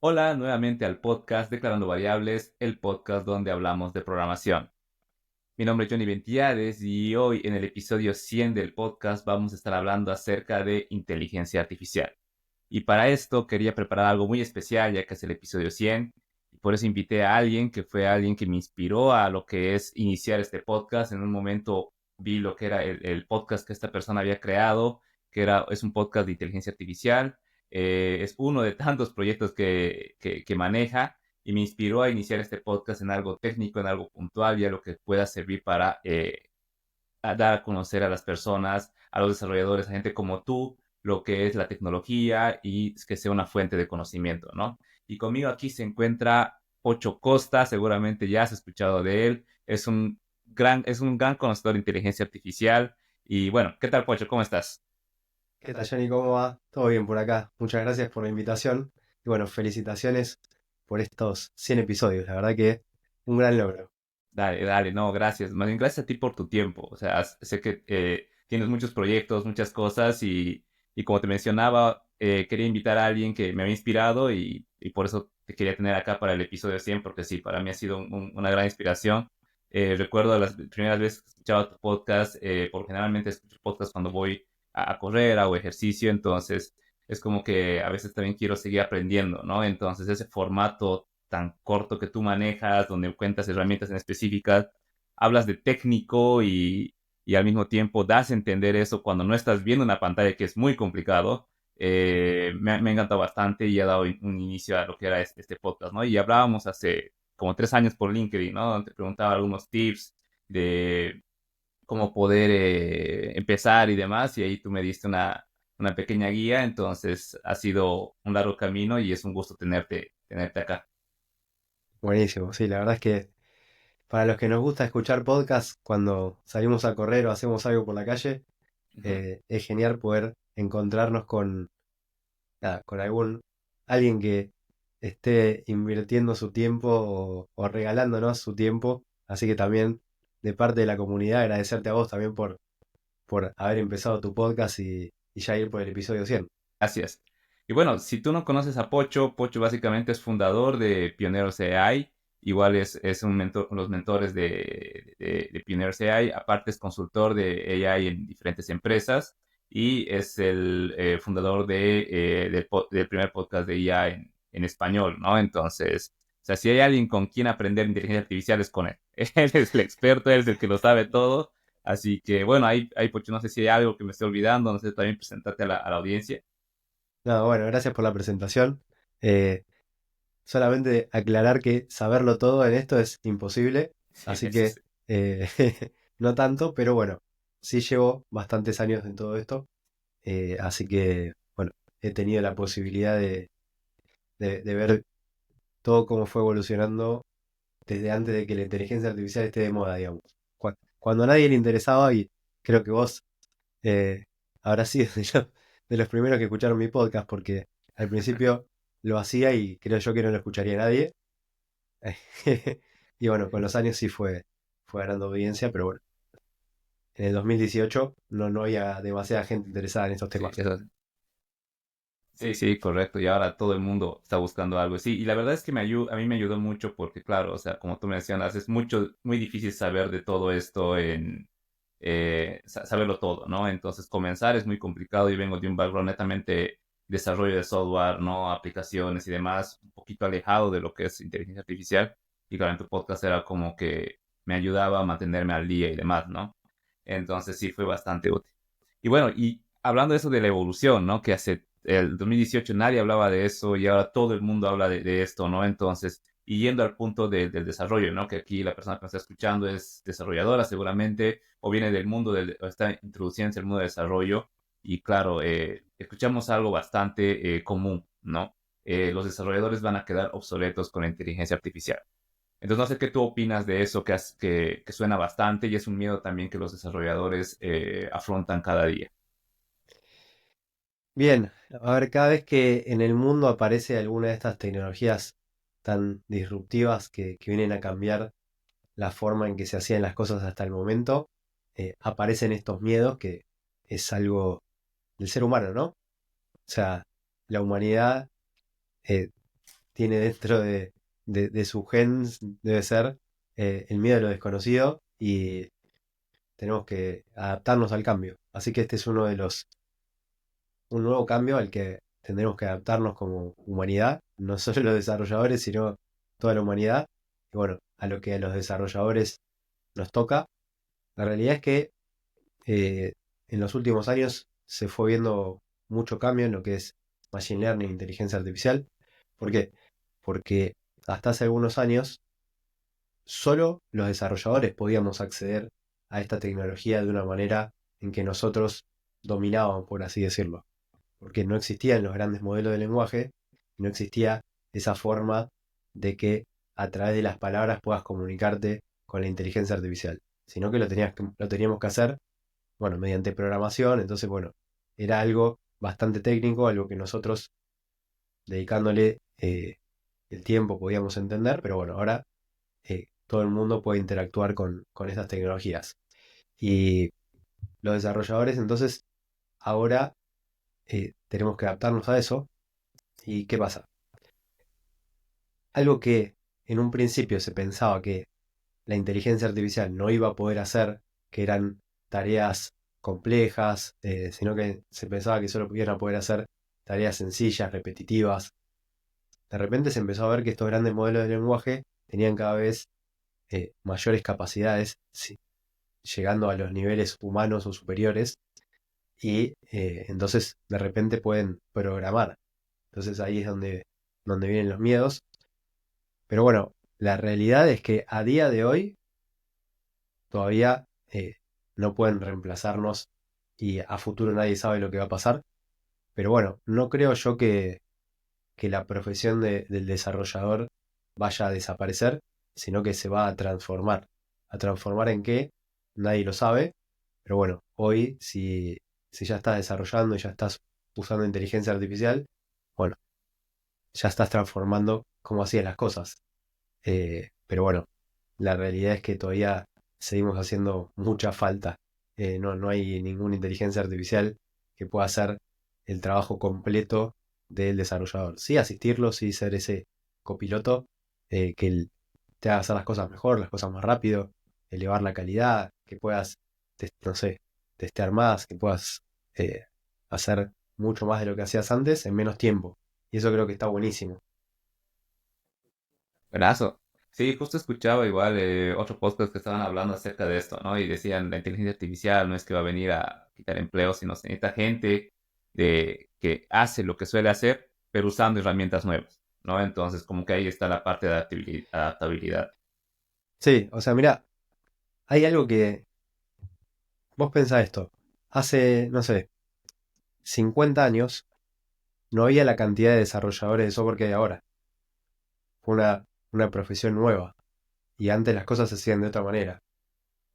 Hola nuevamente al podcast Declarando Variables, el podcast donde hablamos de programación. Mi nombre es Johnny Ventiades y hoy en el episodio 100 del podcast vamos a estar hablando acerca de inteligencia artificial. Y para esto quería preparar algo muy especial ya que es el episodio 100 y por eso invité a alguien que fue alguien que me inspiró a lo que es iniciar este podcast. En un momento vi lo que era el podcast que esta persona había creado, es un podcast de inteligencia artificial. Es uno de tantos proyectos que maneja y me inspiró a iniciar este podcast en algo técnico, en algo puntual y a lo que pueda servir para a dar a conocer a las personas, a los desarrolladores, a gente como tú, lo que es la tecnología y que sea una fuente de conocimiento, ¿no? Y conmigo aquí se encuentra Pocho Costa, seguramente ya has escuchado de él, es un gran conocedor de inteligencia artificial. Y bueno, ¿qué tal, Pocho? ¿Cómo estás? ¿Qué tal, Johnny? ¿Cómo va? Todo bien por acá. Muchas gracias por la invitación. Y bueno, felicitaciones por estos 100 episodios. La verdad que un gran logro. Dale, dale, no, gracias. Más bien, gracias a ti por tu tiempo. O sea, sé que tienes muchos proyectos, muchas cosas y como te mencionaba, quería invitar a alguien que me había inspirado y por eso te quería tener acá para el episodio 100 porque sí, para mí ha sido una gran inspiración. Recuerdo las primeras veces que escuchaba tu podcast, porque generalmente escucho podcast cuando voy a correr, hago ejercicio, entonces es como que a veces también quiero seguir aprendiendo, ¿no? Entonces ese formato tan corto que tú manejas, donde cuentas herramientas en específicas, hablas de técnico y al mismo tiempo das a entender eso cuando no estás viendo una pantalla, que es muy complicado. Me ha encantado bastante y ha dado un inicio a lo que era este podcast, ¿no? Y hablábamos hace como 3 años por LinkedIn, ¿no? Donde te preguntaba algunos tips de cómo poder empezar y demás, y ahí tú me diste una pequeña guía, entonces ha sido un largo camino y es un gusto tenerte acá. Buenísimo. Sí, la verdad es que para los que nos gusta escuchar podcasts cuando salimos a correr o hacemos algo por la calle, Ujú. es genial poder encontrarnos nada, con alguien que esté invirtiendo su tiempo o regalándonos su tiempo. Así que también de parte de la comunidad agradecerte a vos también por haber empezado tu podcast y ya ir por el episodio 100. Así es. Y bueno, si tú no conoces a Pocho, Pocho básicamente es fundador de Pioneros AI, igual es un mentor, los mentores de Pioneros AI, aparte es consultor de AI en diferentes empresas y es el fundador del primer podcast de IA en español, ¿no? Entonces, o sea, si hay alguien con quien aprender inteligencia artificial es con él. Él es el experto, él es el que lo sabe todo. Así que bueno, ahí Pocho, no sé si hay algo que me estoy olvidando, no sé, también presentarte a la audiencia. No, bueno, gracias por la presentación. Eh, Solamente aclarar que saberlo todo en esto es imposible, Sí, así sí, que sí. eh, no tanto, pero bueno, sí llevo bastantes años en todo esto, así que bueno, he tenido la posibilidad de ver todo cómo fue evolucionando desde antes de que la inteligencia artificial esté de moda, digamos. Cuando a nadie le interesaba, y creo que vos eh, habrás sido de los primeros que escucharon mi podcast, porque al principio lo hacía y creo yo que no lo escucharía nadie. Y bueno, con los años sí fue ganando audiencia, pero bueno, en el 2018 no había demasiada gente interesada en estos Sí, temas. eso, sí, sí, correcto. Y ahora todo el mundo está buscando algo. Sí, y la verdad es que a mí me ayudó mucho porque, claro, o sea, como tú mencionas, es muy difícil saber de todo esto saberlo todo, ¿no? Entonces, comenzar es muy complicado y vengo de un background netamente desarrollo de software, ¿no? Aplicaciones y demás, un poquito alejado de lo que es inteligencia artificial. Y claro, en tu podcast era como que me ayudaba a mantenerme al día y demás, ¿no? Entonces, sí, fue bastante útil. Y bueno, y hablando de eso de la evolución, ¿no? Que hace el 2018 nadie hablaba de eso y ahora todo el mundo habla de esto, ¿no? Entonces, y yendo al punto del desarrollo, ¿no? Que aquí la persona que nos está escuchando es desarrolladora seguramente o viene del mundo o está introduciéndose al mundo del desarrollo y claro, escuchamos algo bastante común, ¿no? Los desarrolladores van a quedar obsoletos con la inteligencia artificial. Entonces, no sé qué tú opinas de eso, que suena bastante y es un miedo también que los desarrolladores afrontan cada día. Bien, a ver, cada vez que en el mundo aparece alguna de estas tecnologías tan disruptivas que vienen a cambiar la forma en que se hacían las cosas hasta el momento, aparecen estos miedos que es algo del ser humano, ¿no? O sea, la humanidad eh, tiene dentro de su gen, debe ser el miedo a lo desconocido y tenemos que adaptarnos al cambio. Así que este es un nuevo cambio al que tendremos que adaptarnos como humanidad, no solo los desarrolladores, sino toda la humanidad. Y bueno, a lo que a los desarrolladores nos toca. La realidad es que eh, en los últimos años se fue viendo mucho cambio en lo que es Machine Learning e inteligencia artificial. ¿Por qué? Porque hasta hace algunos años solo los desarrolladores podíamos acceder a esta tecnología de una manera en que nosotros dominábamos, por así decirlo. Porque no existían los grandes modelos de lenguaje, no existía esa forma de que a través de las palabras puedas comunicarte con la inteligencia artificial, sino que lo teníamos que hacer, bueno, mediante programación. Entonces, bueno, era algo bastante técnico, algo que nosotros, dedicándole el tiempo, podíamos entender, pero bueno, ahora todo el mundo puede interactuar con estas tecnologías. Y los desarrolladores, entonces, ahora tenemos que adaptarnos a eso. ¿Y qué pasa? Algo que en un principio se pensaba que la inteligencia artificial no iba a poder hacer, que eran tareas complejas, sino que se pensaba que solo iban a poder hacer tareas sencillas, repetitivas. De repente se empezó a ver que estos grandes modelos de lenguaje tenían cada vez mayores capacidades, sí, llegando a los niveles humanos o superiores, y entonces de repente pueden programar. Entonces ahí es donde vienen los miedos. Pero bueno, la realidad es que a día de hoy todavía no pueden reemplazarnos y a futuro nadie sabe lo que va a pasar. Pero bueno, no creo yo que la profesión del desarrollador vaya a desaparecer, sino que se va a transformar. ¿A transformar en qué? Nadie lo sabe. Pero bueno, hoy si ya estás desarrollando y ya estás usando inteligencia artificial, bueno, ya estás transformando cómo hacías las cosas. Pero bueno, la realidad es que todavía seguimos haciendo mucha falta. No hay ninguna inteligencia artificial que pueda hacer el trabajo completo del desarrollador. Sí asistirlo, sí ser ese copiloto te haga hacer las cosas mejor, las cosas más rápido, elevar la calidad, que puedas, no sé, testear más, que puedas eh, hacer mucho más de lo que hacías antes en menos tiempo. Y eso creo que está buenísimo. Buenazo. Sí, justo escuchaba igual otro podcast que estaban hablando acerca de esto, ¿no? Y decían, la inteligencia artificial no es que va a venir a quitar empleos, sino se necesita gente que hace lo que suele hacer, pero usando herramientas nuevas, ¿no? Entonces, como que ahí está la parte de adaptabilidad. Sí, o sea, mira, hay algo que vos pensás esto. Hace, no sé, 50 años no había la cantidad de desarrolladores de software que hay ahora. Fue una profesión nueva. Y antes las cosas se hacían de otra manera.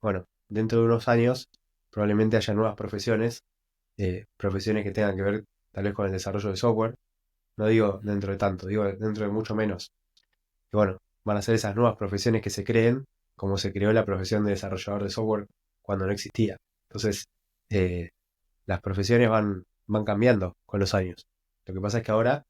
Bueno, dentro de unos años probablemente haya nuevas profesiones, profesiones que tengan que ver tal vez con el desarrollo de software. No digo dentro de tanto, digo dentro de mucho menos. Y bueno, van a ser esas nuevas profesiones que se creen, como se creó la profesión de desarrollador de software cuando no existía. Entonces, eh, las profesiones van cambiando con los años. Lo que pasa es que ahora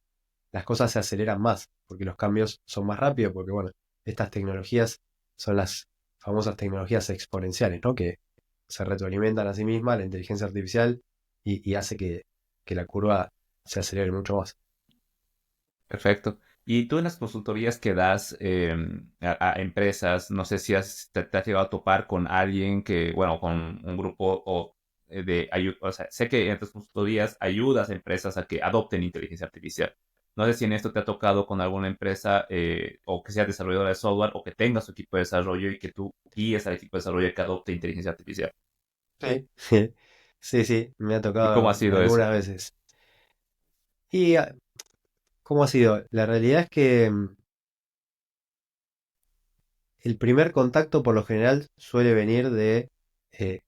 las cosas se aceleran más, porque los cambios son más rápidos, porque bueno, estas tecnologías son las famosas tecnologías exponenciales, ¿no? Que se retroalimentan a sí mismas, la inteligencia artificial, y hace que la curva se acelere mucho más. Perfecto. Y tú en las consultorías que das a empresas, no sé si te has llegado a topar con alguien que, bueno, con un grupo de ayuda, o sea, sé que en tus consultorías ayudas a empresas a que adopten inteligencia artificial. No sé si en esto te ha tocado con alguna empresa o que sea desarrolladora de software o que tenga su equipo de desarrollo y que tú guíes al equipo de desarrollo a que adopte inteligencia artificial. Sí. Sí, sí, me ha ¿Y cómo ha tocado sido eso? algunas veces. ¿Y cómo ha sido? La realidad es que el primer contacto por lo general suele venir de eh,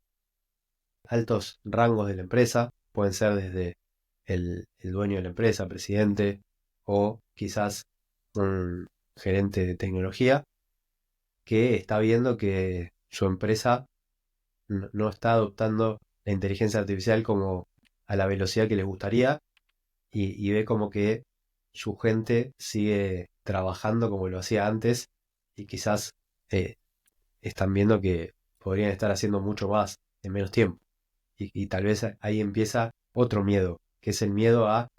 altos rangos de la empresa, pueden ser desde el dueño de la empresa, presidente, o quizás un gerente de tecnología que está viendo que su empresa no está adoptando la inteligencia artificial como a la velocidad que les gustaría y ve como que su gente sigue trabajando como lo hacía antes y quizás eh, están viendo que podrían estar haciendo mucho más en menos tiempo. Y tal vez ahí empieza otro miedo, que es el miedo a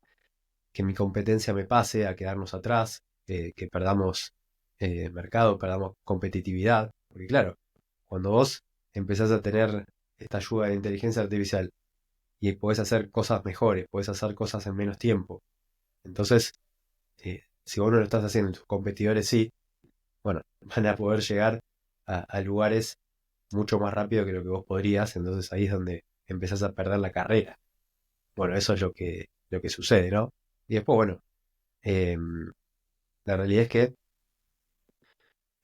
que mi competencia me pase, a quedarnos atrás, que perdamos mercado, perdamos competitividad. Porque claro, cuando vos empezás a tener esta ayuda de inteligencia artificial y podés hacer cosas mejores, podés hacer cosas en menos tiempo, entonces, si vos no lo estás haciendo y tus competidores sí, bueno, van a poder llegar a lugares mucho más rápido que lo que vos podrías, entonces ahí es donde empezás a perder la carrera. Bueno, eso es lo que sucede, ¿no? Y después, bueno, la realidad es que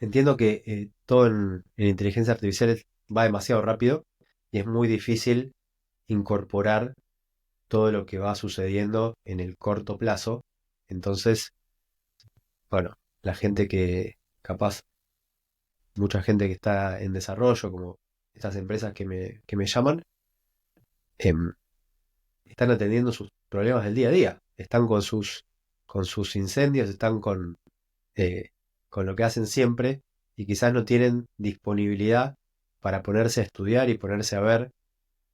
entiendo que todo en inteligencia artificial va demasiado rápido y es muy difícil incorporar todo lo que va sucediendo en el corto plazo. Entonces, bueno, la gente que capaz, mucha gente que está en desarrollo, como estas empresas que me llaman, em, están atendiendo sus problemas del día a día. Están con sus incendios, están eh, con lo que hacen siempre y quizás no tienen disponibilidad para ponerse a estudiar y ponerse a ver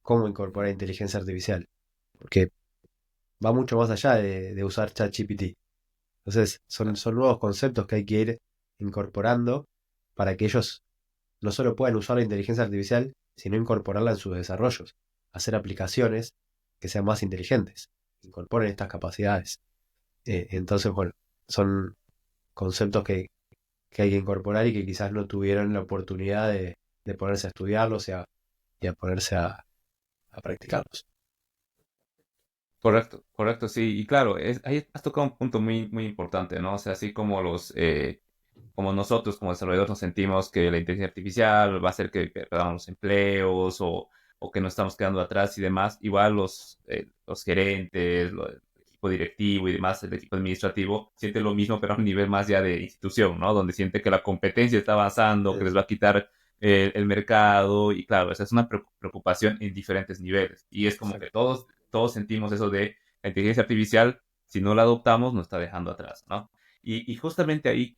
cómo incorporar inteligencia artificial. Porque va mucho más allá de usar ChatGPT. Entonces, son nuevos conceptos que hay que ir incorporando para que ellos no solo puedan usar la inteligencia artificial, sino incorporarla en sus desarrollos, hacer aplicaciones que sean más inteligentes, incorporen estas capacidades. Entonces, bueno, son conceptos que hay que incorporar y que quizás no tuvieron la oportunidad de ponerse a estudiarlos y a ponerse a practicarlos. Correcto, correcto, sí. Y claro, ahí has tocado un punto muy, muy importante, ¿no? O sea, así como como nosotros como desarrolladores nos sentimos que la inteligencia artificial va a hacer que perdamos los empleos o que nos estamos quedando atrás y demás, igual los gerentes, el equipo directivo y demás, el equipo administrativo, siente lo mismo, pero a un nivel más ya de institución, ¿no? Donde siente que la competencia está avanzando, que les va a quitar el mercado y claro, esa es una preocupación en diferentes niveles. Y es como que Exacto. todos sentimos eso de la inteligencia artificial, si no la adoptamos, nos está dejando atrás, ¿no? Y justamente ahí,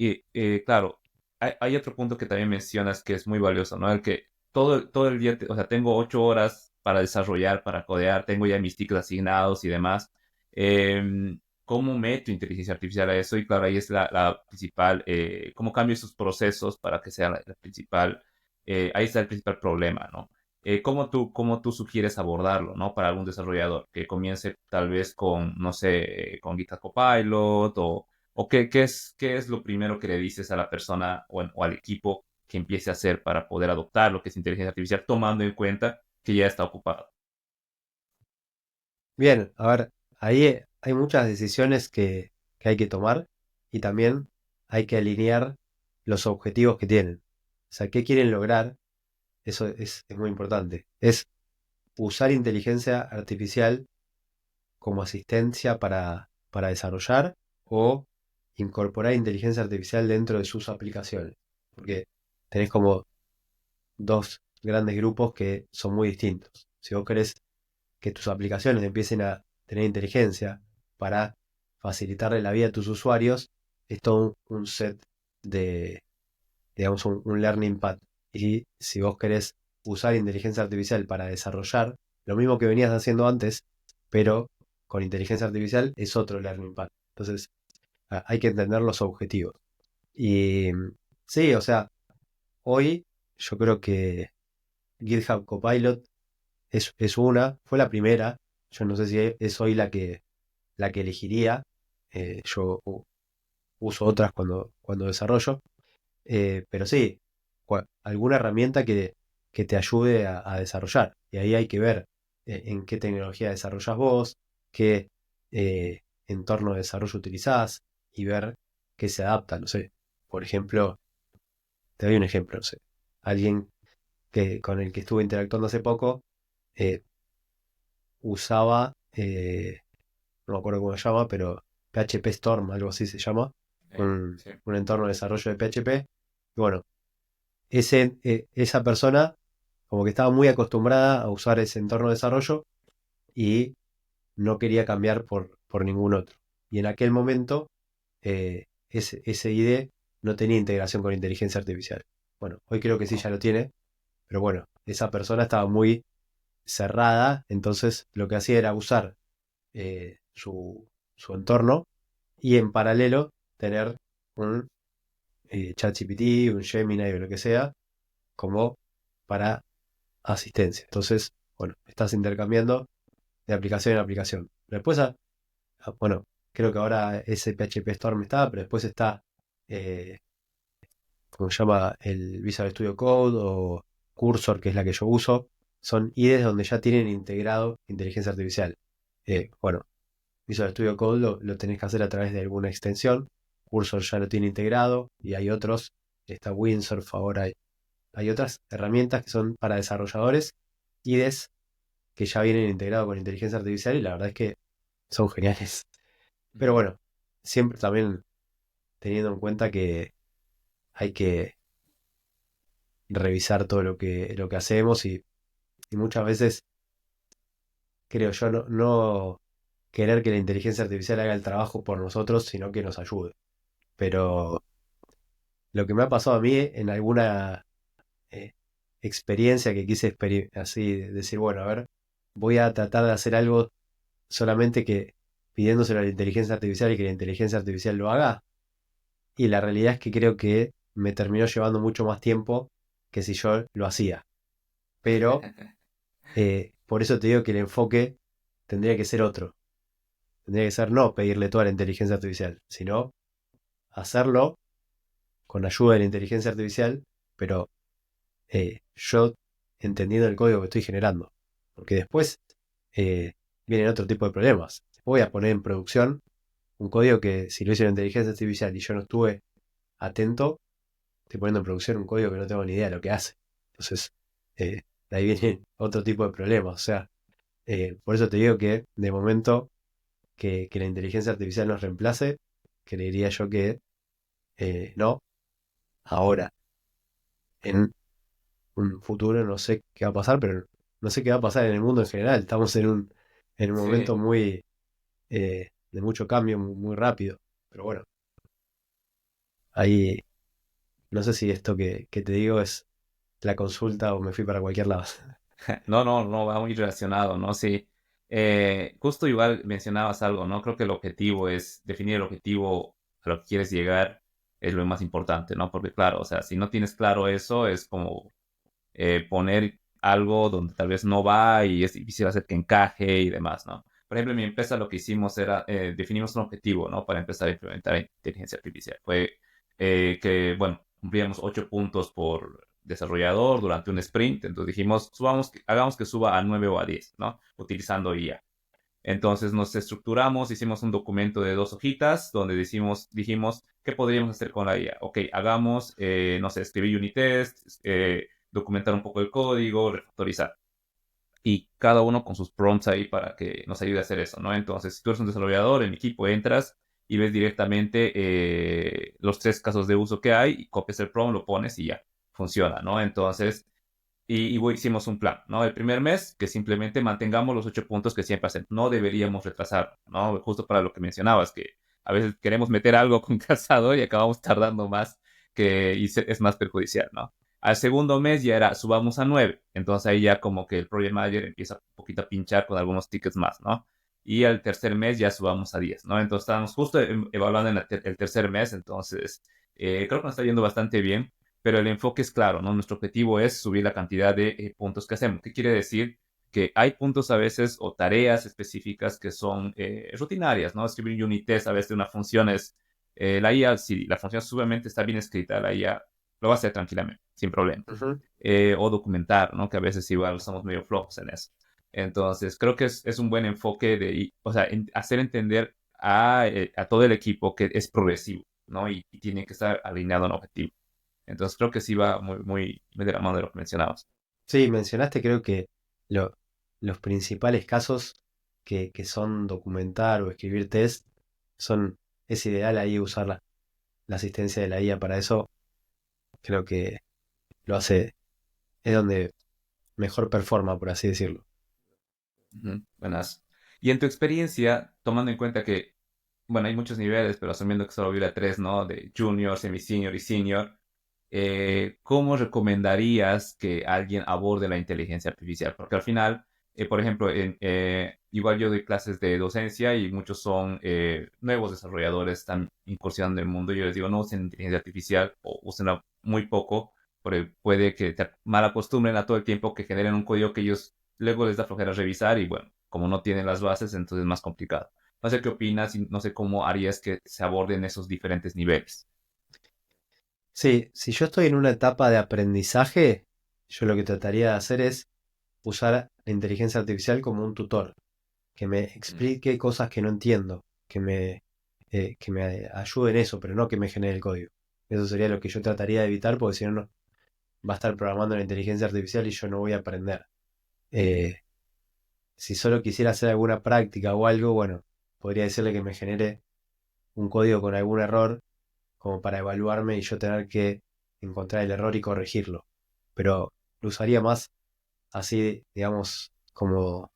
claro, hay otro punto que también mencionas que es muy valioso, ¿no? El que todo el día, o sea, tengo 8 horas para desarrollar, para codear, tengo ya mis tickets asignados y demás. ¿Cómo meto inteligencia artificial a eso? Y claro, ahí es la principal, cómo cambio esos procesos para que sea la principal, ahí está el principal problema, ¿no? ¿Cómo tú sugieres abordarlo, ¿no? Para algún desarrollador que comience tal vez con, no sé, con GitHub Copilot o qué es lo primero que le dices a la persona o al equipo que empiece a hacer para poder adoptar lo que es inteligencia artificial, tomando en cuenta que ya está ocupado. Bien, a ver, ahí hay muchas decisiones que hay que tomar y también hay que alinear los objetivos que tienen. O sea, ¿qué quieren lograr? Eso es muy importante. Es usar inteligencia artificial como asistencia para desarrollar o incorporar inteligencia artificial dentro de sus aplicaciones. Porque tenés como dos grandes grupos que son muy distintos. Si vos querés que tus aplicaciones empiecen a tener inteligencia para facilitarle la vida a tus usuarios, es todo un set de, digamos, un learning path. Y si vos querés usar inteligencia artificial para desarrollar lo mismo que venías haciendo antes, pero con inteligencia artificial es otro learning path. Entonces, hay que entender los objetivos. Y sí, o sea, hoy yo creo que GitHub Copilot fue la primera. Yo no sé si es hoy la que elegiría. Yo uso otras cuando desarrollo. Pero sí, alguna herramienta que te ayude a desarrollar. Y ahí hay que ver en qué tecnología desarrollas vos, qué entorno de desarrollo utilizás y ver qué se adapta. No sé, por ejemplo, te doy un ejemplo, no sé. Alguien con el que estuve interactuando hace poco eh, usaba, no me acuerdo cómo se llama, pero PHP Storm, algo así se llama, Sí. un entorno de desarrollo de PHP. Y bueno, esa persona como que estaba muy acostumbrada a usar ese entorno de desarrollo y no quería cambiar por ningún otro. Y en aquel momento ese IDE no tenía integración con inteligencia artificial. Bueno, hoy creo que sí ya lo tiene, pero bueno, esa persona estaba muy cerrada, entonces lo que hacía era usar su entorno y en paralelo tener un ChatGPT, un Gemini o lo que sea, como para asistencia. Entonces, bueno, estás intercambiando de aplicación en aplicación. Después, bueno, creo que ahora ese PHP Storm está, pero después está, eh, ¿cómo se llama? El Visual Studio Code o Cursor, que es la que yo uso. Son IDEs donde ya tienen integrado inteligencia artificial. Bueno, Visual Studio Code lo tenés que hacer a través de alguna extensión. Cursor ya lo tiene integrado y hay otros. Está Windsurf ahora. Hay otras herramientas que son para desarrolladores, IDEs que ya vienen integrados con inteligencia artificial y la verdad es que son geniales. Pero Ujú. bueno, siempre también teniendo en cuenta que hay que revisar todo lo que hacemos y muchas veces creo yo no querer que la inteligencia artificial haga el trabajo por nosotros, sino que nos ayude. Pero lo que me ha pasado a mí en alguna eh, experiencia que quise así decir, bueno, a ver, voy a tratar de hacer algo solamente que pidiéndoselo a la inteligencia artificial y que la inteligencia artificial lo haga. Y la realidad es que creo que me terminó llevando mucho más tiempo que si yo lo hacía. Pero por eso te digo que el enfoque tendría que ser otro. Tendría que ser no pedirle toda la inteligencia artificial, sino hacerlo con ayuda de la inteligencia artificial, pero yo entendiendo el código que estoy generando. Porque después vienen otro tipo de problemas. Voy a poner en producción un código que si lo hice la inteligencia artificial y yo no estuve atento, estoy poniendo en producción un código que no tengo ni idea de lo que hace. Entonces, de ahí viene otro tipo de problemas. O sea, por eso te digo que de momento que la inteligencia artificial nos reemplace, creería yo que no. Ahora, en un futuro no sé qué va a pasar, pero no sé qué va a pasar en el mundo en general. Estamos en un momento Sí. muy de mucho cambio, muy rápido. Pero bueno, ahí no sé si esto que te digo es la consulta o me fui para cualquier lado. No, no, no, va muy relacionado, ¿no? Sí. Justo igual mencionabas algo, ¿no? Creo que el objetivo es definir el objetivo a lo que quieres llegar es lo más importante, ¿no? Porque claro, o sea, si no tienes claro eso, es como poner algo donde tal vez no va y es difícil hacer que encaje y demás, ¿no? Por ejemplo, en mi empresa lo que hicimos era, definimos un objetivo, ¿no? Para empezar a implementar inteligencia artificial. Fue que, bueno, cumplíamos 8 puntos por desarrollador durante un sprint. Entonces dijimos, hagamos que suba a 9 o a 10, ¿no? Utilizando IA. Entonces nos estructuramos, hicimos un documento de 2 hojitas donde dijimos, ¿qué podríamos hacer con la IA? Ok, hagamos, no sé, escribir unit tests, documentar un poco el código, refactorizar. Y cada uno con sus prompts ahí para que nos ayude a hacer eso, ¿no? Entonces, si tú eres un desarrollador, en mi equipo entras y ves directamente los 3 casos de uso que hay, y copias el prompt, lo pones y ya, funciona, ¿no? Entonces, hicimos un plan, ¿no? El primer mes, que simplemente mantengamos los 8 puntos que siempre hacen. No deberíamos retrasar, ¿no? Justo para lo que mencionabas, que a veces queremos meter algo con calzador y acabamos tardando más es más perjudicial, ¿no? Al segundo mes ya era subamos a 9. Entonces ahí ya como que el Project Manager empieza un poquito a pinchar con algunos tickets más, ¿no? Y al tercer mes ya subamos a 10, ¿no? Entonces estábamos justo evaluando en el tercer mes, entonces creo que nos está yendo bastante bien, pero el enfoque es claro, ¿no? Nuestro objetivo es subir la cantidad de puntos que hacemos. ¿Qué quiere decir? Que hay puntos a veces o tareas específicas que son rutinarias, ¿no? Escribir unit test a veces de una función es, la IA, si la función sumamente está bien escrita, la IA lo va a hacer tranquilamente, sin problema. Ujú. O documentar, ¿no? Que a veces igual somos medio flojos en eso. Entonces, creo que es un buen enfoque o sea, hacer entender a todo el equipo que es progresivo, ¿no? Y tiene que estar alineado a un objetivo. Entonces creo que sí va muy de la mano de lo que mencionabas. Sí, mencionaste creo que lo- los principales casos que son documentar o escribir test es ideal ahí usar la asistencia de la IA para eso. Creo que lo hace, es donde mejor performa, por así decirlo. Ujú, buenas. Y en tu experiencia, tomando en cuenta que, bueno, hay muchos niveles, pero asumiendo que solo hubiera tres, ¿no? De junior, semi-senior y senior, ¿cómo recomendarías que alguien aborde la inteligencia artificial? Porque al final, por ejemplo, igual yo doy clases de docencia y muchos son nuevos desarrolladores, están incursionando en el mundo. Y yo les digo, no usen inteligencia artificial o úsenla muy poco, porque puede que te mal acostumbren a todo el tiempo, que generen un código que ellos luego les da flojera revisar y bueno, como no tienen las bases, entonces es más complicado. No sé qué opinas y no sé cómo harías que se aborden esos diferentes niveles. Sí, si yo estoy en una etapa de aprendizaje, yo lo que trataría de hacer es usar la inteligencia artificial como un tutor, que me Mm. explique cosas que no entiendo, que me ayude en eso, pero no que me genere el código. Eso sería lo que yo trataría de evitar, porque si no, va a estar programando la inteligencia artificial y yo no voy a aprender. Eh, si solo quisiera hacer alguna práctica o algo, bueno, podría decirle que me genere un código con algún error, como para evaluarme y yo tener que encontrar el error y corregirlo. Pero lo usaría más así, digamos, como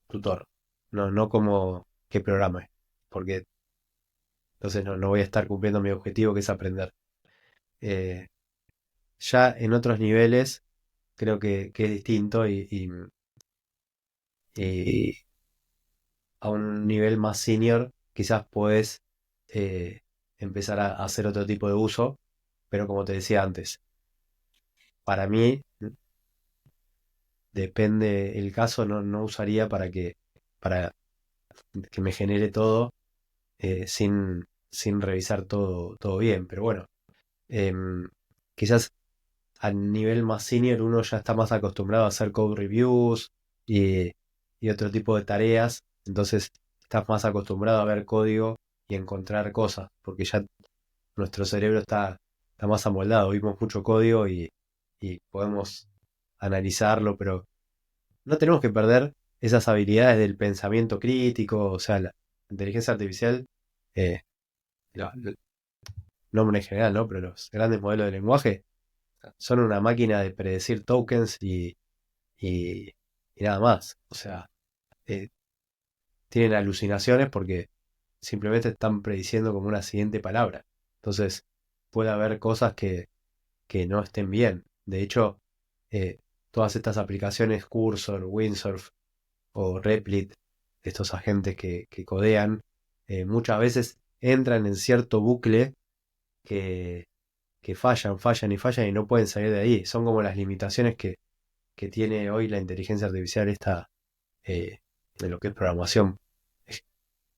tutor, no como que programe, porque entonces no voy a estar cumpliendo mi objetivo que es aprender. Eh, ya en otros niveles creo que es distinto y a un nivel más senior quizás puedes eh, empezar a hacer otro tipo de uso, pero como te decía antes, para mí depende el caso, no usaría para que me genere todo sin revisar todo bien. Pero bueno, em, quizás a nivel más senior uno ya está más acostumbrado a hacer code reviews y, y otro tipo de tareas. Entonces estás más acostumbrado a ver código y encontrar cosas, porque ya nuestro cerebro está más amoldado. Vimos mucho código y podemos analizarlo, pero no tenemos que perder esas habilidades del pensamiento crítico. O sea, la inteligencia artificial, eh, el nombre en general, ¿no? Pero los grandes modelos de lenguaje son una máquina de predecir tokens y, y nada más. O sea, eh, tienen alucinaciones porque simplemente están prediciendo como una siguiente palabra. Entonces, puede haber cosas que no estén bien. De hecho, todas estas aplicaciones, Cursor, Windsurf o Replit, estos agentes que codean, muchas veces entran en cierto bucle que, que fallan y fallan y no pueden salir de ahí. Son como las limitaciones que tiene hoy la inteligencia artificial esta de lo que es programación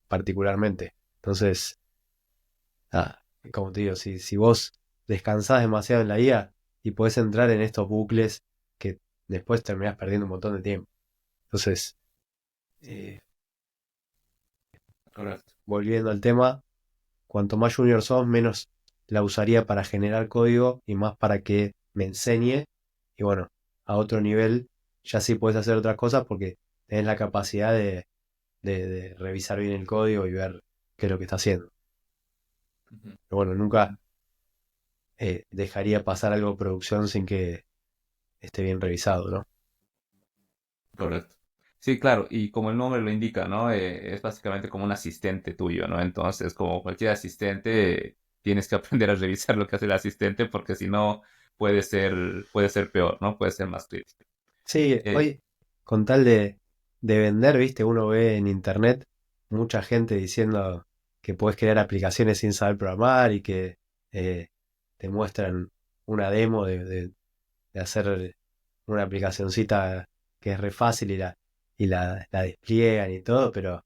particularmente. Entonces, como te digo, si vos descansás demasiado en la IA y podés entrar en estos bucles que después terminás perdiendo un montón de tiempo. Entonces, eh, Correcto. volviendo al tema, cuanto más junior sos, menos la usaría para generar código y más para que me enseñe. Y bueno, a otro nivel ya sí puedes hacer otras cosas porque tenés la capacidad de revisar bien el código y ver qué es lo que está haciendo. Ujú. Pero bueno, nunca dejaría pasar algo de producción sin que esté bien revisado, ¿no? Correcto. Sí, claro, y como el nombre lo indica, ¿no? Es básicamente como un asistente tuyo, ¿no? Entonces, como cualquier asistente, tienes que aprender a revisar lo que hace el asistente porque si no, puede ser peor, ¿no? Puede ser más crítico. Sí, Eh, hoy con tal de vender, viste, uno ve en internet mucha gente diciendo que puedes crear aplicaciones sin saber programar y que eh, te muestran una demo de hacer una aplicacioncita que es re fácil y la despliegan y todo, pero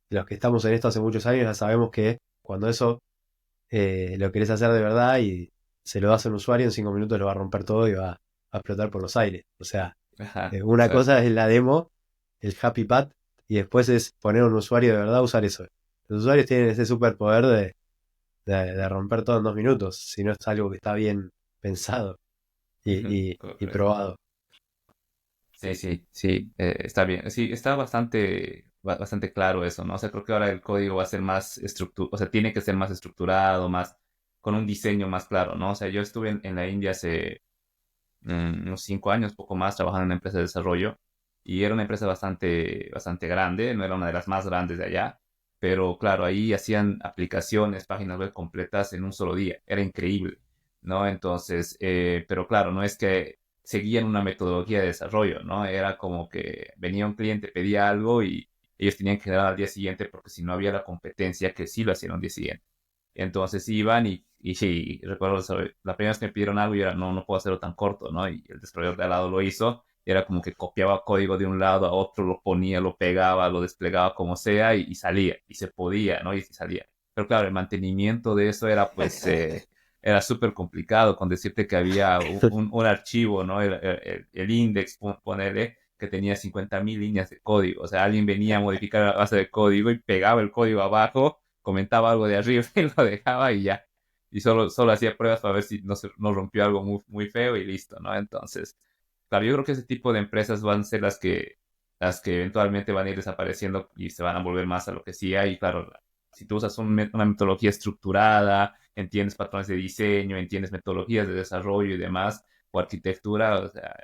los que estamos en esto hace muchos años ya sabemos que cuando eso lo querés hacer de verdad y se lo das a un usuario, en 5 minutos lo va a romper todo y va a explotar por los aires. O sea, ajá, una exacto. cosa es la demo, el Happy Path, y después es poner a un usuario de verdad a usar eso. Los usuarios tienen ese superpoder de romper todo en 2 minutos, si no es algo que está bien pensado y Correcto. probado. Sí, sí, sí, está bien. Sí, está bastante claro eso, ¿no? O sea, creo que ahora el código va a ser más estructurado, o sea, tiene que ser más estructurado, más, con un diseño más claro, ¿no? O sea, yo estuve en la India hace unos 5 años, poco más, trabajando en una empresa de desarrollo y era una empresa bastante grande, no era una de las más grandes de allá, pero claro, ahí hacían aplicaciones, páginas web completas en un solo día. Era increíble, ¿no? Entonces, pero claro, no es que seguían una metodología de desarrollo, ¿no? Era como que venía un cliente, pedía algo y ellos tenían que generar al día siguiente porque si no había la competencia que sí lo hacían al día siguiente. Entonces iban y sí, recuerdo, la primera vez que me pidieron algo y era, no, no puedo hacerlo tan corto, ¿no? Y el desarrollador de al lado lo hizo, y era como que copiaba código de un lado a otro, lo ponía, lo pegaba, lo desplegaba como sea y salía, y se podía, ¿no? Y salía. Pero claro, el mantenimiento de eso era pues, era súper complicado con decirte que había un archivo, ¿no? El index, ponerle, que tenía 50.000 líneas de código. O sea, alguien venía a modificar la base de código y pegaba el código abajo, comentaba algo de arriba y lo dejaba y ya. Y solo hacía pruebas para ver si no rompió algo muy, muy feo y listo, ¿no? Entonces, claro, yo creo que ese tipo de empresas van a ser las que eventualmente van a ir desapareciendo y se van a volver más a lo que sí hay. Y claro, si tú usas una metodología estructurada, entiendes patrones de diseño, entiendes metodologías de desarrollo y demás, o arquitectura, o sea,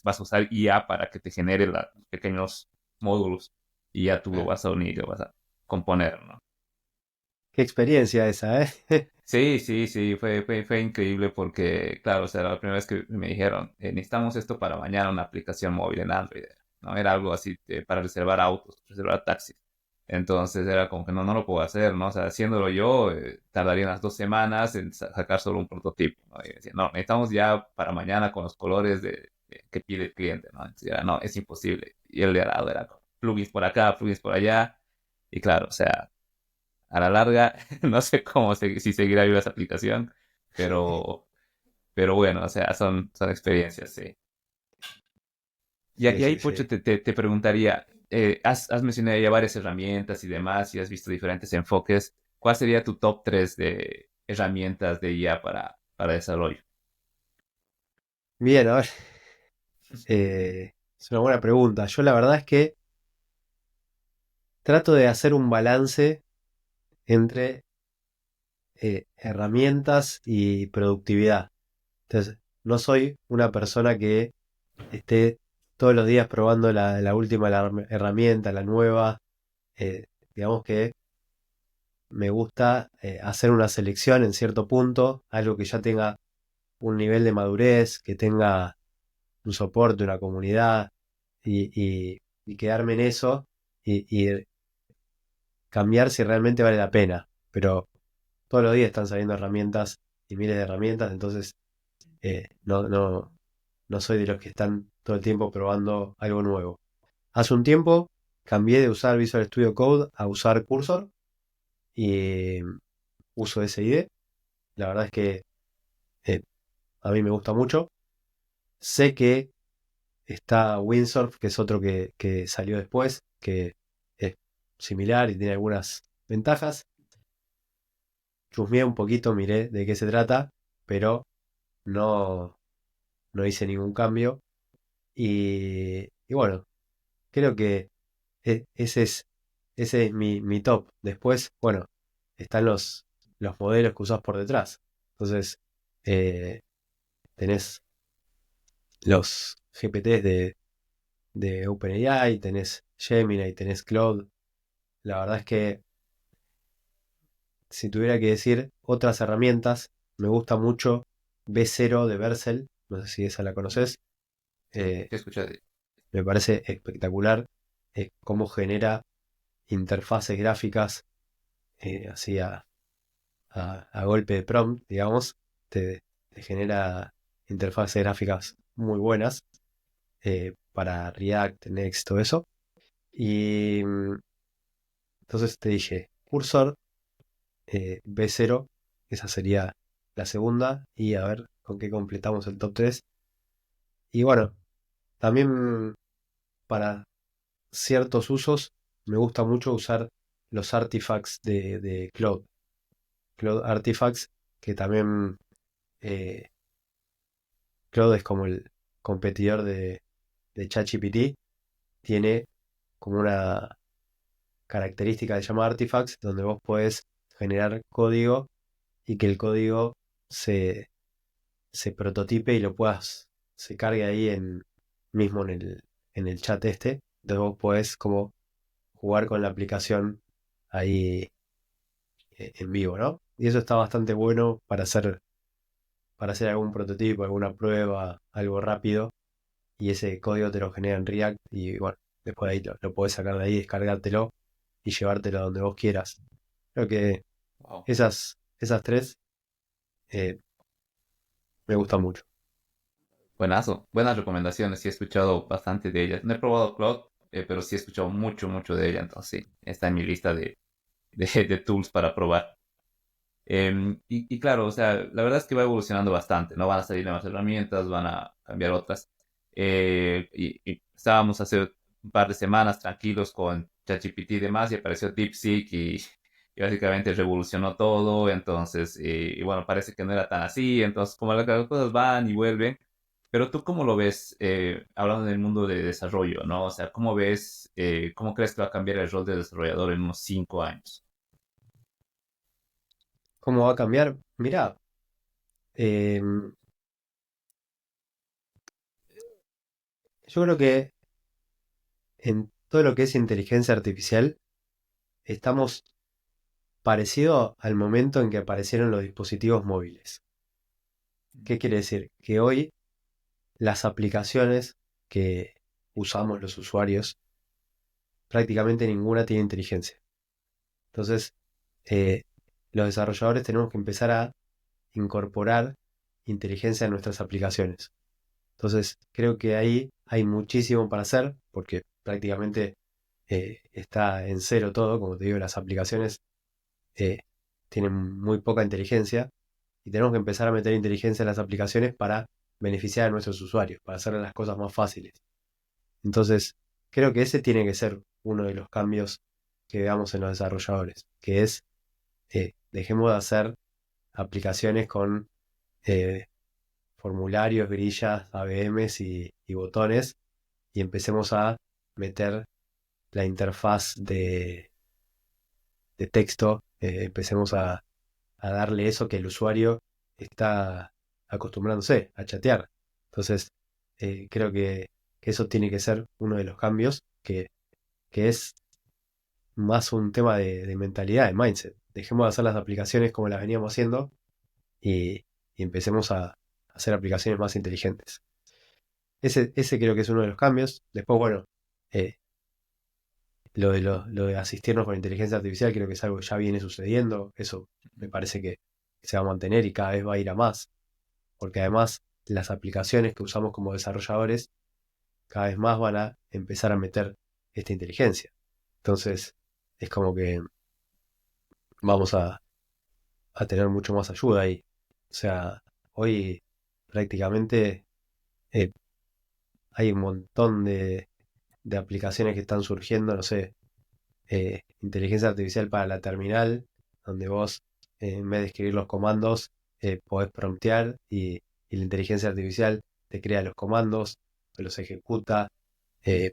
vas a usar IA para que te genere los pequeños módulos y ya tú lo vas a unir, lo vas a componer, ¿no? Qué experiencia esa, ¿eh? Sí, sí, sí, fue increíble porque, claro, o sea, la primera vez que me dijeron, necesitamos esto para mañana, una aplicación móvil en Android, ¿no? Era algo así para reservar autos, reservar taxis. Entonces era como que no, no lo puedo hacer, ¿no? O sea, haciéndolo yo, tardaría unas 2 semanas en sacar solo un prototipo, ¿no? Y decía, no, necesitamos ya para mañana con los colores que pide el cliente, ¿no? Entonces era, no, es imposible. Y el de al lado era plugins por acá, plugins por allá. Y claro, o sea, a la larga, no sé si seguirá viva esa aplicación, pero, pero bueno, o sea, son experiencias, sí. Sí, Y ahí, sí, Pocho, sí. te preguntaría, has mencionado ya varias herramientas y demás, y has visto diferentes enfoques. ¿Cuál sería tu top 3 de herramientas de IA para desarrollo? Bien, a ver. Es una buena pregunta. Yo la verdad es que trato de hacer un balance entre herramientas y productividad. Entonces, no soy una persona que esté todos los días probando la última herramienta, la nueva. Digamos que me gusta hacer una selección en cierto punto, algo que ya tenga un nivel de madurez, que tenga un soporte, una comunidad, y quedarme en eso y cambiar si realmente vale la pena. Pero todos los días están saliendo herramientas y miles de herramientas, entonces no soy de los que están todo el tiempo probando algo nuevo. Hace un tiempo cambié de usar Visual Studio Code a usar Cursor y uso SID. La verdad es que eh, a mí me gusta mucho. Sé que está Windsurf, que es otro que salió después, que es similar y tiene algunas ventajas. Chusmeé un poquito, miré de qué se trata, pero no, no hice ningún cambio. Y bueno, creo que ese es mi top. Después, bueno, están los modelos que usás por detrás. Entonces, eh, tenés los GPTs de OpenAI, tenés Gemini, tenés Claude. La verdad es que si tuviera que decir otras herramientas, me gusta mucho B0 de Vercel. No sé si esa la conoces. Sí, Eh, ¿qué escuchas? Me parece espectacular cómo genera interfaces gráficas así a golpe de prompt, digamos. Te genera interfaces gráficas muy buenas para React, Next, todo eso. Y entonces te dije, Cursor, B0, esa sería la segunda. Y a ver con qué completamos el top 3. Y bueno, también para ciertos usos me gusta mucho usar los artifacts de Claude. Claude Artifacts, que también eh, Claude es como el competidor de ChatGPT, tiene como una característica que se llama Artifacts, donde vos podés generar código y que el código se, se prototipe y se cargue ahí mismo en el chat este. Entonces vos podés como jugar con la aplicación ahí en vivo, ¿no? Y eso está bastante bueno para hacer algún prototipo, alguna prueba, algo rápido. Y ese código te lo genera en React y bueno, después de ahí lo podés sacar de ahí, descargártelo y llevártelo donde vos quieras. Creo que Wow. esas tres me gustan mucho. Buenazo, buenas recomendaciones, sí he escuchado bastante de ellas. No he probado Cloud, pero sí he escuchado mucho, mucho de ella, entonces sí, está en mi lista de tools para probar. Y claro, o sea, la verdad es que va evolucionando bastante, ¿no? Van a salir nuevas herramientas, van a cambiar otras. Y estábamos hace un par de semanas tranquilos con ChatGPT y demás y apareció DeepSeek y básicamente revolucionó todo. Entonces, y bueno, parece que no era tan así. Entonces, como las cosas van y vuelven. Pero tú, ¿cómo lo ves, hablando del mundo de desarrollo, ¿no? O sea, ¿cómo ves, cómo crees que va a cambiar el rol de desarrollador en unos 5 años? ¿Cómo va a cambiar? Mirá, eh, yo creo que en todo lo que es inteligencia artificial estamos parecido al momento en que aparecieron los dispositivos móviles. ¿Qué quiere decir? Que hoy las aplicaciones que usamos los usuarios, prácticamente ninguna tiene inteligencia. Entonces, eh, los desarrolladores tenemos que empezar a incorporar inteligencia en nuestras aplicaciones. Entonces, creo que ahí hay muchísimo para hacer, porque prácticamente está en cero todo, como te digo, las aplicaciones eh, tienen muy poca inteligencia y tenemos que empezar a meter inteligencia en las aplicaciones para beneficiar a nuestros usuarios, para hacer las cosas más fáciles. Entonces, creo que ese tiene que ser uno de los cambios que veamos en los desarrolladores, que es dejemos de hacer aplicaciones con eh, formularios, grillas, ABMs y botones y empecemos a meter la interfaz de texto, empecemos a darle eso que el usuario está acostumbrándose a chatear. Entonces, creo que eso tiene que ser uno de los cambios que es más un tema de mentalidad, de mindset. Dejemos de hacer las aplicaciones como las veníamos haciendo y empecemos a hacer aplicaciones más inteligentes. Ese creo que es uno de los cambios. Después, bueno, eh, lo de asistirnos con inteligencia artificial creo que es algo que ya viene sucediendo. Eso me parece que se va a mantener y cada vez va a ir a más. Porque además las aplicaciones que usamos como desarrolladores cada vez más van a empezar a meter esta inteligencia. Entonces, es como que vamos a tener mucho más ayuda ahí. O sea, hoy prácticamente eh, hay un montón de aplicaciones que están surgiendo, no sé, inteligencia artificial para la terminal, donde vos, en vez de escribir los comandos, podés promptear y la inteligencia artificial te crea los comandos, te los ejecuta. eh,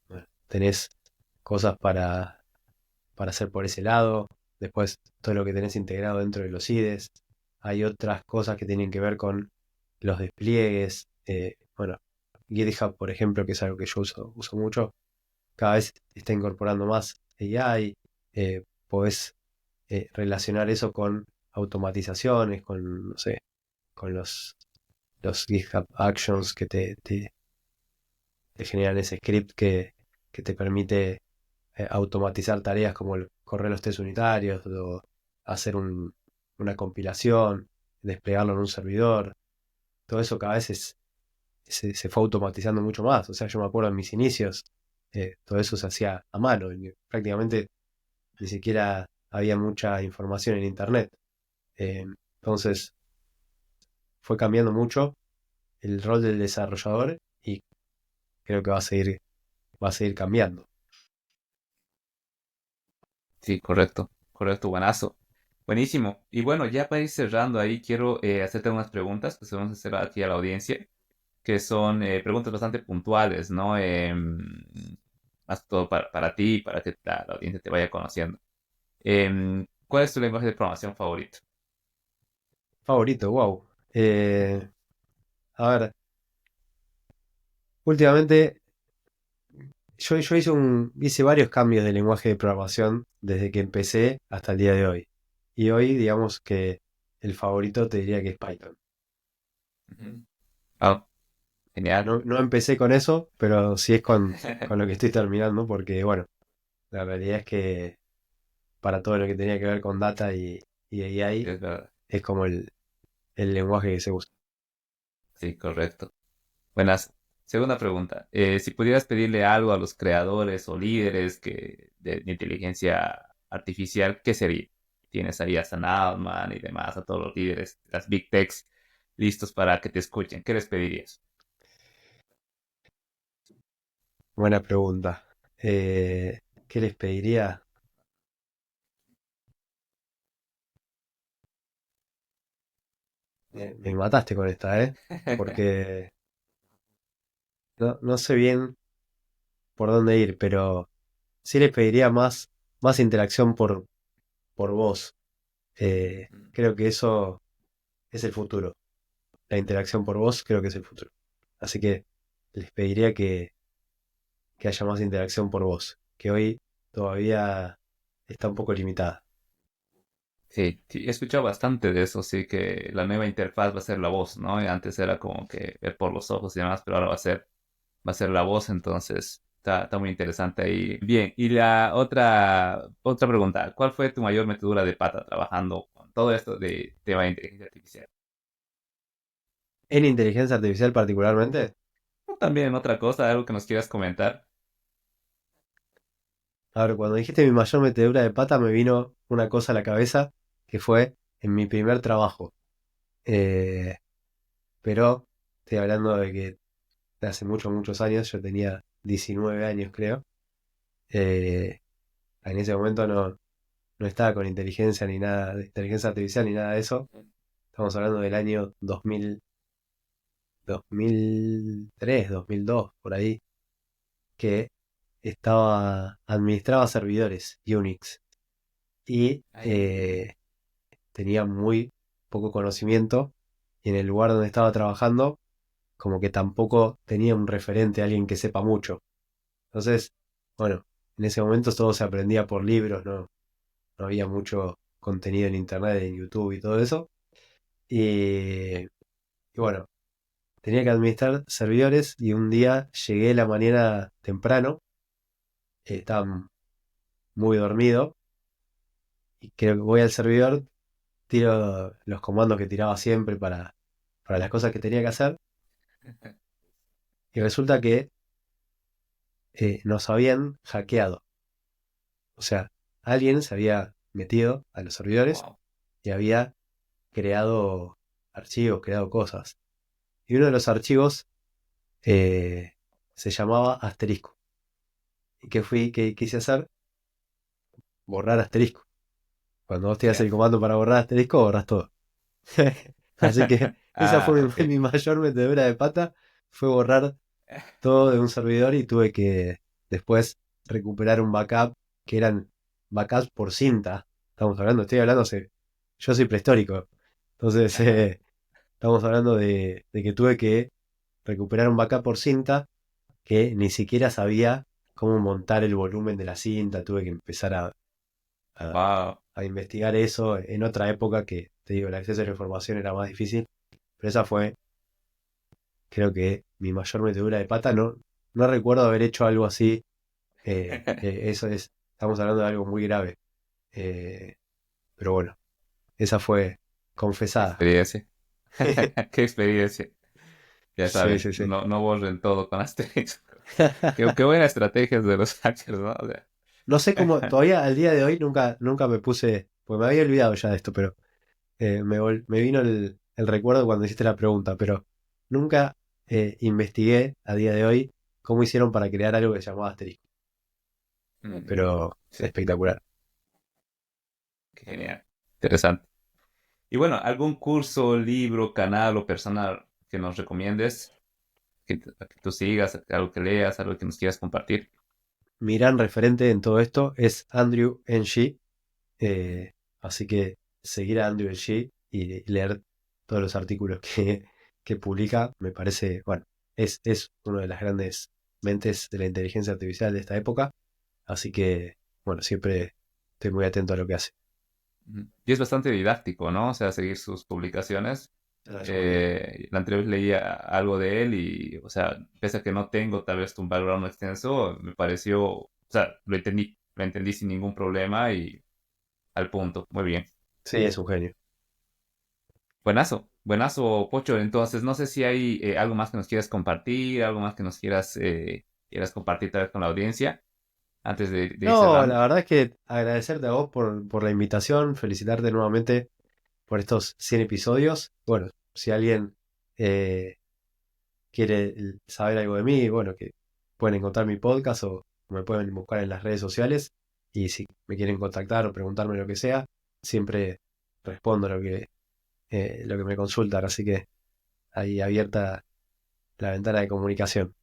bueno, tenés cosas para hacer por ese lado. Después, todo lo que tenés integrado dentro de los IDEs. Hay otras cosas que tienen que ver con los despliegues. Bueno, GitHub, por ejemplo, que es algo que yo uso mucho, cada vez está incorporando más AI. Podés relacionar eso con automatizaciones, con, no sé, con los GitHub Actions que te generan ese script que te permite automatizar tareas como el correr los test unitarios o hacer una compilación, desplegarlo en un servidor. Todo eso cada vez se fue automatizando mucho más. O sea, yo me acuerdo en mis inicios, todo eso se hacía a mano. Y prácticamente ni siquiera había mucha información en internet. Entonces fue cambiando mucho el rol del desarrollador y creo que va a seguir cambiando. Sí, correcto, correcto, buenazo. Buenísimo. Y bueno, ya para ir cerrando ahí, quiero hacerte unas preguntas que se vamos a hacer aquí a la audiencia, que son preguntas bastante puntuales, ¿no? Más que todo para ti, para que la audiencia te vaya conociendo. ¿Cuál es tu lenguaje de programación favorito? Favorito, wow. A ver, últimamente Yo hice varios cambios de lenguaje de programación desde que empecé hasta el día de hoy. Y hoy, digamos que el favorito te diría que es Python. Ujú. Oh, genial. No empecé con eso, pero sí es con lo que estoy terminando, porque bueno, la realidad es que para todo lo que tenía que ver con data y AI Es verdad. es como el lenguaje que se usa. Sí, correcto. Buenas. Segunda pregunta. Si pudieras pedirle algo a los creadores o líderes de inteligencia artificial, ¿qué sería? Tienes ahí a Sam Altman y demás, a todos los líderes, las Big Techs, listos para que te escuchen. ¿Qué les pedirías? Buena pregunta. ¿Qué les pediría? Me mataste con esta, ¿eh? Porque no sé bien por dónde ir, pero sí les pediría más interacción por voz. Creo que eso es el futuro. La interacción por voz creo que es el futuro. Así que les pediría que haya más interacción por voz, que hoy todavía está un poco limitada. Sí, sí, he escuchado bastante de eso, sí, que la nueva interfaz va a ser la voz, ¿no? Y antes era como que ver por los ojos y demás, pero ahora va a ser la voz, entonces está muy interesante ahí. Bien, y la otra pregunta, ¿cuál fue tu mayor metedura de pata trabajando con todo esto de tema de inteligencia artificial? En inteligencia artificial particularmente, O también otra cosa, algo que nos quieras comentar. a ver, cuando dijiste mi mayor metedura de pata me vino una cosa a la cabeza que fue en mi primer trabajo. Eh, pero estoy hablando de que de hace muchos años, yo tenía 19 años creo. Eh, en ese momento no estaba con inteligencia ni nada, de inteligencia artificial ni nada de eso. Estamos hablando del año 2000, 2003, 2002, por ahí, que administraba servidores Unix y Ay, tenía muy poco conocimiento y en el lugar donde estaba trabajando como que tampoco tenía un referente, alguien que sepa mucho. Entonces, bueno, en ese momento todo se aprendía por libros, no había mucho contenido en internet, en YouTube y todo eso. Y bueno, tenía que administrar servidores y un día llegué la mañana temprano, estaba muy dormido y creo que voy al servidor, tiro los comandos que tiraba siempre para las cosas que tenía que hacer y resulta que nos habían hackeado. O sea, alguien se había metido a los servidores wow. y había creado archivos, creado cosas. Y uno de los archivos eh, se llamaba asterisco. ¿Y qué quise hacer? Borrar asterisco. Cuando vos tirás Ya. el comando para borrar asterisco, borras todo. Así que esa Ah, fue ok. mi mayor metedura de pata, fue borrar todo de un servidor y tuve que después recuperar un backup, que eran backups por cinta. Estoy hablando, yo soy prehistórico. Entonces, estamos hablando de que tuve que recuperar un backup por cinta que ni siquiera sabía cómo montar el volumen de la cinta. Tuve que empezar a- Wow. a investigar eso en otra época que, te digo, el acceso a la información era más difícil. Pero esa fue, creo que, mi mayor metedura de pata. No recuerdo haber hecho algo así. Estamos hablando de algo muy grave. Eh, pero bueno, esa fue Qué confesada. experiencia. Qué experiencia. Ya Sí, saben, sí, sí. no borren todo con asterisco. Qué buena estrategia de los hackers, ¿no? O sea, No sé cómo, todavía al día de hoy nunca me puse, porque me había olvidado ya de esto, pero me vino el recuerdo cuando hiciste la pregunta, pero nunca investigué a día de hoy cómo hicieron para crear algo que se llamaba asterisco. Pero sí, espectacular. qué genial. Interesante. Y bueno, ¿algún curso, libro, canal o personal que nos recomiendes? Que tú sigas, algo que leas, algo que nos quieras compartir. Mi gran referente en todo esto es Andrew Ng, así que seguir a Andrew Ng y leer todos los artículos que publica me parece, bueno, es uno de las grandes mentes de la inteligencia artificial de esta época. Así que, bueno, siempre estoy muy atento a lo que hace. Y es bastante didáctico, ¿no? O sea, seguir sus publicaciones. Ah, eso me gusta. La anterior vez leía algo de él y, o sea, pese a que no tengo tal vez un background extenso, me pareció, o sea, lo entendí sin ningún problema y al punto. Muy bien. Sí, es un genio. Buenazo, buenazo, Pocho. Entonces, no sé si hay algo más que nos quieras compartir, algo más que nos quieras compartir tal vez con la audiencia antes de ir No, cerrando. la verdad es que agradecerte a vos por la invitación, felicitarte nuevamente por estos 100 episodios. Bueno, si alguien eh, quiere saber algo de mí, bueno, que pueden encontrar mi podcast o me pueden buscar en las redes sociales. Y si me quieren contactar o preguntarme lo que sea, siempre respondo lo que me consultan. Así que ahí abierta la ventana de comunicación.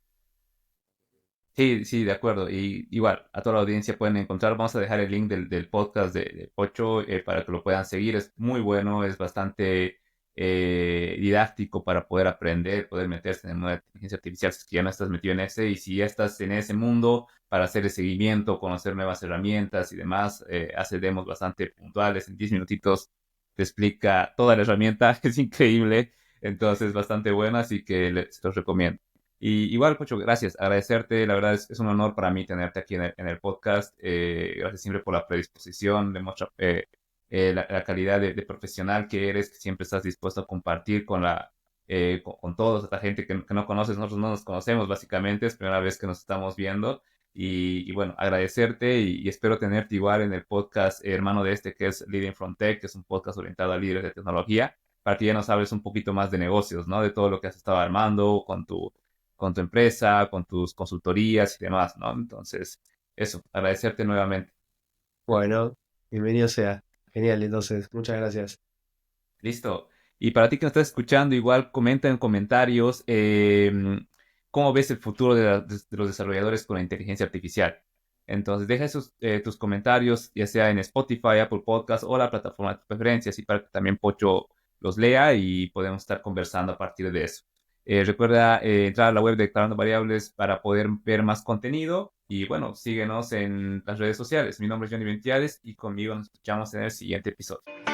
Sí, sí, de acuerdo. Y igual, a toda la audiencia pueden encontrar, vamos a dejar el link del podcast de Pocho para que lo puedan seguir. Es muy bueno, es bastante didáctico para poder aprender, poder meterse en el mundo de la inteligencia artificial si es que ya no estás metido en ese. Y si ya estás en ese mundo, para hacer el seguimiento, conocer nuevas herramientas y demás, hace demos bastante puntuales. En 10 minutitos te explica toda la herramienta, es increíble. Entonces, bastante bueno, así que se los recomiendo. Y igual, Pocho, gracias, agradecerte, la verdad es un honor para mí tenerte aquí en el podcast. Gracias siempre por la predisposición, demuestra la calidad de profesional que eres, que siempre estás dispuesto a compartir con todos, esta gente que no conoces, nosotros no nos conocemos básicamente, es primera vez que nos estamos viendo. Y bueno, agradecerte y espero tenerte igual en el podcast hermano de este que es Leading from Tech, que es un podcast orientado a líderes de tecnología, para que ya nos hables un poquito más de negocios, ¿no? De todo lo que has estado armando con tu empresa, con tus consultorías y demás, ¿no? Entonces, eso, agradecerte nuevamente. Bueno, bienvenido sea. Genial, entonces, muchas gracias. Listo. Y para ti que nos estás escuchando, igual comenta en comentarios cómo ves el futuro de los desarrolladores con la inteligencia artificial. Entonces, deja tus comentarios, ya sea en Spotify, Apple Podcast o la plataforma de tu preferencia, así para que también Pocho los lea y podemos estar conversando a partir de eso. Recuerda entrar a la web de Declarando Variables para poder ver más contenido. Y bueno, síguenos en las redes sociales. Mi nombre es Johnny Ventiades y conmigo nos escuchamos en el siguiente episodio.